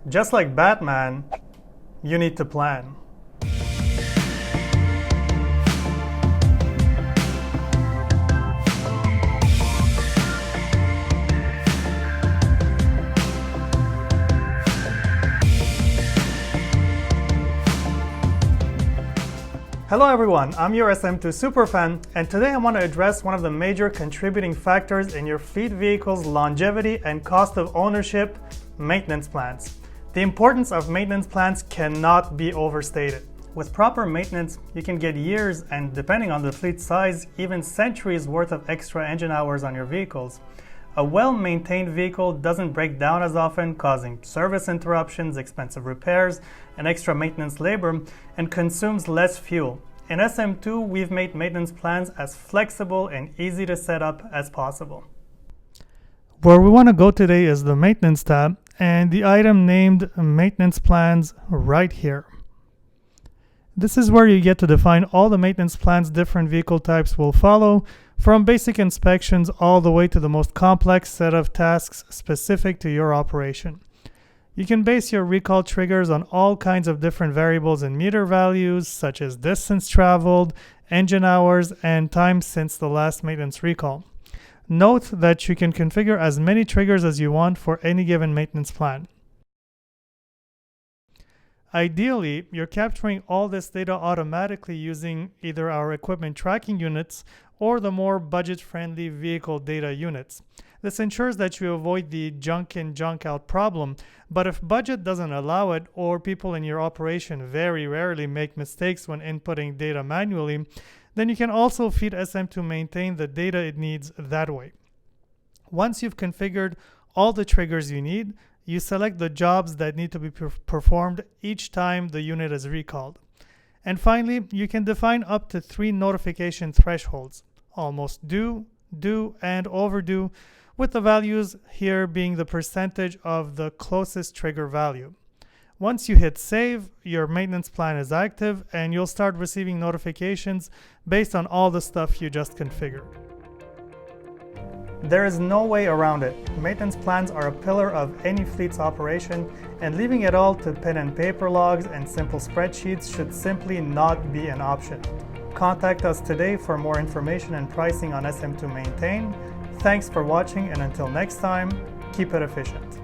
Just like Batman, you need to plan. Hello everyone, I'm your SM2 superfan, and today I want to address one of the major contributing factors in your fleet vehicle's longevity and cost of ownership: maintenance plans. The importance of maintenance plans cannot be overstated. With proper maintenance, you can get years and, depending on the fleet size, even centuries worth of extra engine hours on your vehicles. A well-maintained vehicle doesn't break down as often, causing service interruptions, expensive repairs, and extra maintenance labor, and consumes less fuel. In SM2, we've made maintenance plans as flexible and easy to set up as possible. Where we want to go today is the Maintenance tab, and the item named Maintenance Plans right here. This is where you get to define all the maintenance plans different vehicle types will follow, from basic inspections all the way to the most complex set of tasks specific to your operation. You can base your recall triggers on all kinds of different variables and meter values, such as distance traveled, engine hours, and time since the last maintenance recall. Note that you can configure as many triggers as you want for any given maintenance plan. Ideally, you're capturing all this data automatically using either our equipment tracking units or the more budget-friendly vehicle data units. This ensures that you avoid the junk in, junk out problem, but if budget doesn't allow it, or people in your operation very rarely make mistakes when inputting data manually, then you can also feed SM to maintain the data it needs that way. Once you've configured all the triggers you need, you select the jobs that need to be performed each time the unit is recalled. And finally, you can define up to 3 notification thresholds: almost due, due, and overdue, with the values here being the percentage of the closest trigger value. Once you hit save, your maintenance plan is active and you'll start receiving notifications based on all the stuff you just configured. There is no way around it. Maintenance plans are a pillar of any fleet's operation, and leaving it all to pen and paper logs and simple spreadsheets should simply not be an option. Contact us today for more information and pricing on SM to maintain. Thanks for watching, and until next time, keep it efficient.